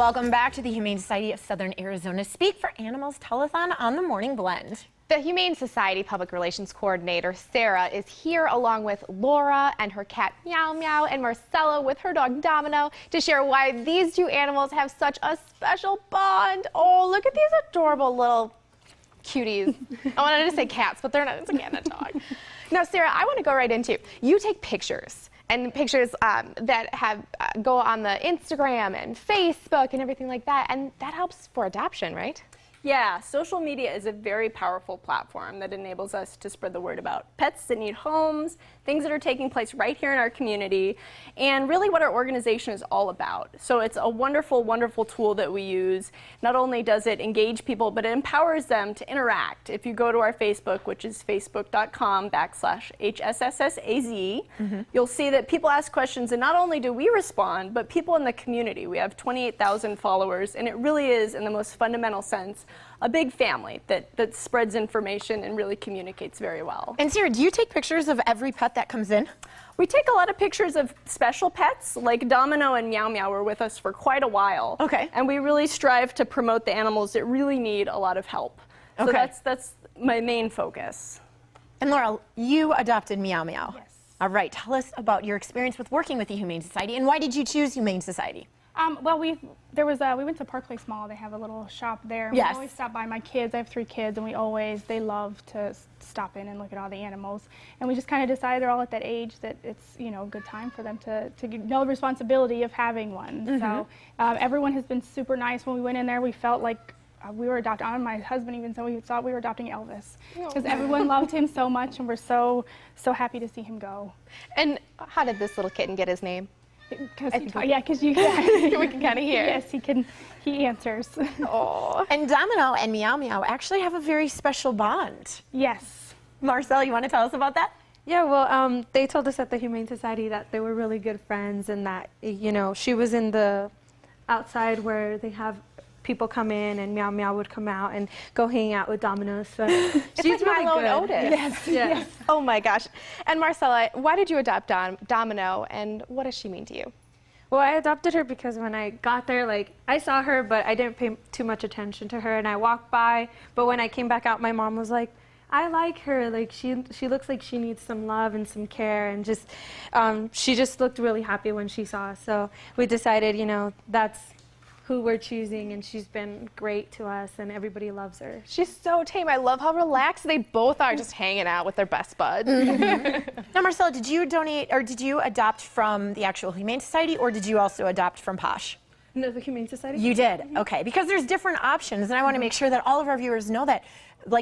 Welcome back to the Humane Society of Southern Arizona Speak for Animals Telethon on the Morning Blend. The Humane Society Public Relations Coordinator, Sarah, is here along with Laura and her cat Meow Meow and Marcella with her dog Domino to share why these two animals have such a special bond. Oh, look at these adorable little cuties. I wanted to say cats, but they're not. It's a cat and a dog. Now, Sarah, I want to go right into, you take pictures. And pictures that have go on the Instagram and Facebook and everything like that, and that helps for adoption, right? Yeah, social media is a very powerful platform that enables us to spread the word about pets that need homes, things that are taking place right here in our community, and really what our organization is all about. So it's a wonderful, wonderful tool that we use. Not only does it engage people, but it empowers them to interact. If you go to our Facebook, which is facebook.com/HSSSAZ, you'll see that people ask questions, and not only do we respond, but people in the community. We have 28,000 followers, and it really is, in the most fundamental sense, a big family that spreads information and really communicates very well. And Sarah, do you take pictures of every pet that comes in? We take a lot of pictures of special pets, like Domino and Meow Meow were with us for quite a while. Okay. And we really strive to promote the animals that really need a lot of help. So that's my main focus. And Laura, you adopted Meow Meow. Yes. All right, tell us about your experience with working with the Humane Society, and why did you choose Humane Society? Well, we went to Park Place Mall. They have a little shop there. Yes. We always stop by. My kids, I have 3 kids, and they love to stop in and look at all the animals. And we just kind of decided they're all at that age that it's, a good time for them to know the responsibility of having one. So everyone has been super nice. When we went in there, we felt like we were adopting. My husband even said we thought we were adopting Elvis, because everyone loved him so much, and we're so happy to see him go. And how did this little kitten get his name? Because we can kind of hear. Yes, he answers. Oh. And Domino and Meow Meow actually have a very special bond. Yes. Marcel, you want to tell us about that? Yeah, well, they told us at the Humane Society that they were really good friends, and that, she was in the outside where they have people come in, and Meow Meow would come out and go hang out with Domino. So she's like really Milo and good. Otis. Yes, yes. Oh my gosh. And Marcella, why did you adopt Domino, and what does she mean to you? Well, I adopted her because when I got there, I saw her, but I didn't pay too much attention to her, and I walked by. But when I came back out, my mom was like, I like her. She looks like she needs some love and some care, and she just looked really happy when she saw us. So we decided, that's who we're choosing, and she's been great to us, and everybody loves her. She's so tame. I love how relaxed they both are, just hanging out with their best buds. Now, Marcella, did you donate, or did you adopt from the actual Humane Society, or did you also adopt from Posh? No, the Humane Society? You did? Okay, because there's different options, and I want to make sure that all of our viewers know that,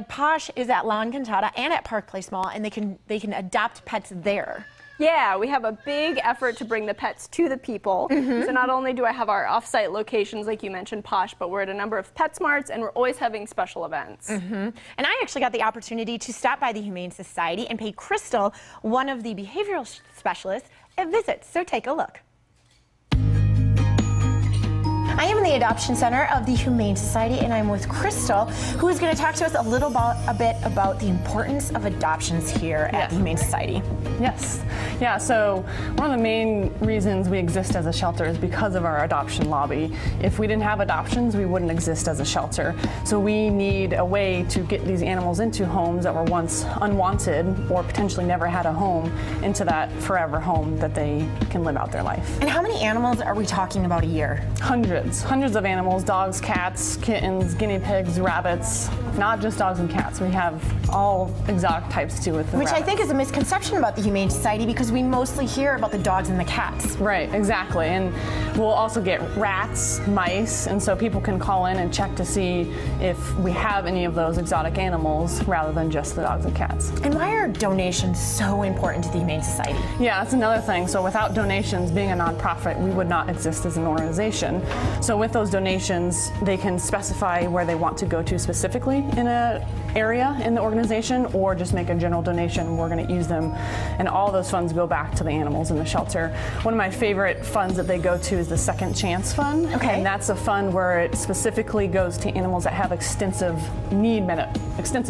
Posh is at La Encantada and at Park Place Mall, and they can adopt pets there. Yeah, we have a big effort to bring the pets to the people. So not only do I have our off-site locations, like you mentioned, Posh, but we're at a number of PetSmarts, and we're always having special events. And I actually got the opportunity to stop by the Humane Society and pay Crystal, one of the behavioral specialists, a visit. So take a look. I am in the Adoption Center of the Humane Society, and I'm with Crystal, who is going to talk to us a bit about the importance of adoptions here at the Humane Society. Yes. Yeah, so one of the main reasons we exist as a shelter is because of our adoption lobby. If we didn't have adoptions, we wouldn't exist as a shelter. So we need a way to get these animals into homes that were once unwanted or potentially never had a home, into that forever home that they can live out their life. And how many animals are we talking about a year? Hundreds of animals, dogs, cats, kittens, guinea pigs, rabbits, not just dogs and cats. We have all exotic types too with the Which rabbits. I think is a misconception about the Humane Society, because we mostly hear about the dogs and the cats. Right, exactly. And we'll also get rats, mice, and so people can call in and check to see if we have any of those exotic animals rather than just the dogs and cats. And why are donations so important to the Humane Society? Yeah, that's another thing. So without donations, being a nonprofit, we would not exist as an organization. So with those donations, they can specify where they want to go to specifically in a area in the organization or just make a general donation. We're going to use them, and all those funds go back to the animals in the shelter. One of my favorite funds that they go to is the Second Chance Fund. Okay. And that's a fund where it specifically goes to animals that have extensive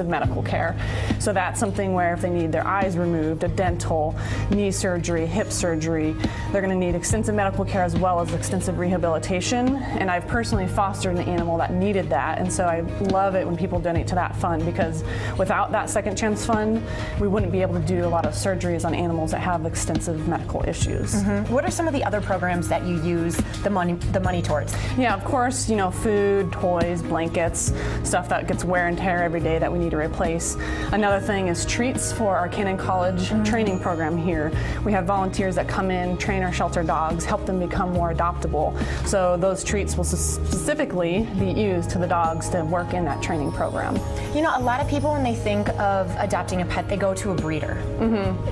medical care. So that's something where if they need their eyes removed, a dental, knee surgery, hip surgery, they're going to need extensive medical care as well as extensive rehabilitation. And I've personally fostered an animal that needed that, and so I love it when people donate to that fund, because without that Second Chance Fund, we wouldn't be able to do a lot of surgeries on animals that have extensive medical issues. What are some of the other programs that you use the money towards? Yeah, of course, you know, food, toys, blankets, stuff that gets wear and tear every day that we need to replace. Another thing is treats for our Cannon College training program here. We have volunteers that come in, train our shelter dogs, help them become more adoptable. So those treats will specifically be used to the dogs to work in that training program. You know, a lot of people, when they think of adopting a pet, they go to a breeder.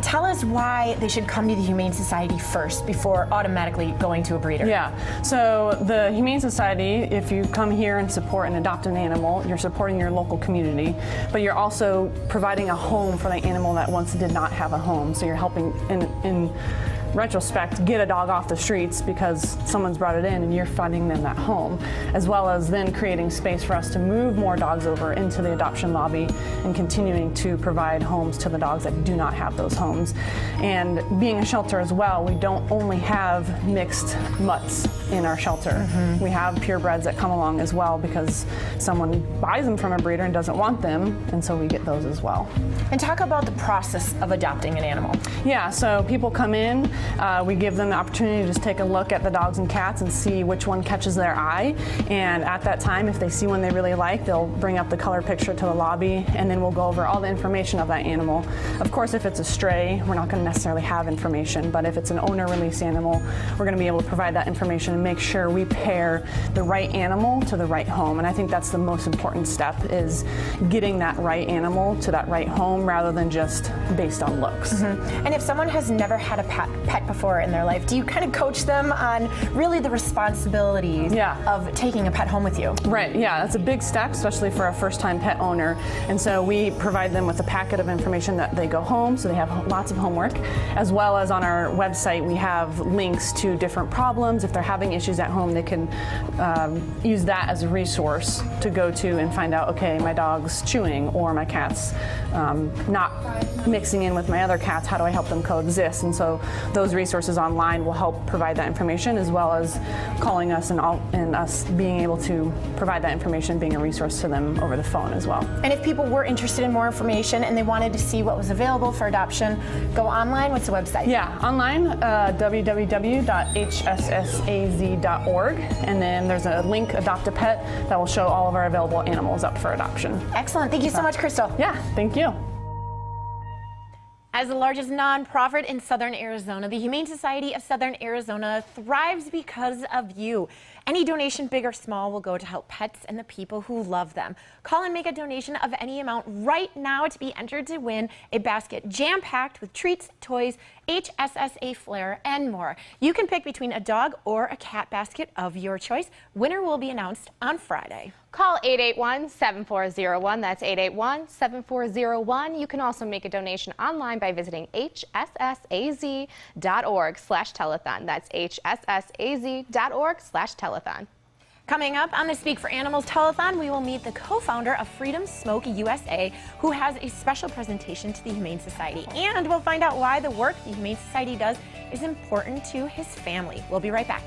Tell us why they should come to the Humane Society first before automatically going to a breeder. Yeah, so the Humane Society, if you come here and support and adopt an animal, you're supporting your local community, but you're also providing a home for the animal that once did not have a home. So you're helping in retrospect get a dog off the streets because someone's brought it in and you're finding them that home, as well as then creating space for us to move more dogs over into the adoption lobby and continuing to provide homes to the dogs that do not have those homes. And being a shelter as well, we don't only have mixed mutts in our shelter. We have purebreds that come along as well because someone buys them from a breeder and doesn't want them, and so we get those as well. And talk about the process of adopting an animal. Yeah, so people come in, we give them the opportunity to just take a look at the dogs and cats and see which one catches their eye. And at that time, if they see one they really like, they'll bring up the color picture to the lobby, and then we'll go over all the information of that animal. Of course, if it's a stray, we're not going to necessarily have information, but if it's an owner-released animal, we're going to be able to provide that information and make sure we pair the right animal to the right home. And I think that's the most important step, is getting that right animal to that right home rather than just based on looks. And if someone has never had a pet before in their life, do you kind of coach them on really the responsibilities of taking a pet home with you? Right, yeah, that's a big step, especially for a first-time pet owner. And so we provide them with a packet of information that they go home, so they have lots of homework, as well as on our website we have links to different problems. If they're having issues at home, they can use that as a resource to go to and find out, okay, my dog's chewing or my cat's not mixing in with my other cats, how do I help them coexist? And so those resources online will help provide that information, as well as calling us and us being able to provide that information, being a resource to them over the phone as well. And if people were interested in more information and they wanted to see what was available for adoption, go online. What's the website? Yeah, online, www.hssaz.org, and then there's a link, Adopt a Pet, that will show all of our available animals up for adoption. Excellent. Thank you so much, Crystal. Yeah, thank you. As the largest nonprofit in Southern Arizona, the Humane Society of Southern Arizona thrives because of you. Any donation, big or small, will go to help pets and the people who love them. Call and make a donation of any amount right now to be entered to win a basket jam-packed with treats, toys, HSSA flair, and more. You can pick between a dog or a cat basket of your choice. Winner will be announced on Friday. Call 881-7401. That's 881-7401. You can also make a donation online by visiting hssaz.org/telethon. That's hssaz.org/telethon. Coming up on the Speak for Animals Telethon, we will meet the co-founder of Freedom Smoke USA, who has a special presentation to the Humane Society. And we'll find out why the work the Humane Society does is important to his family. We'll be right back.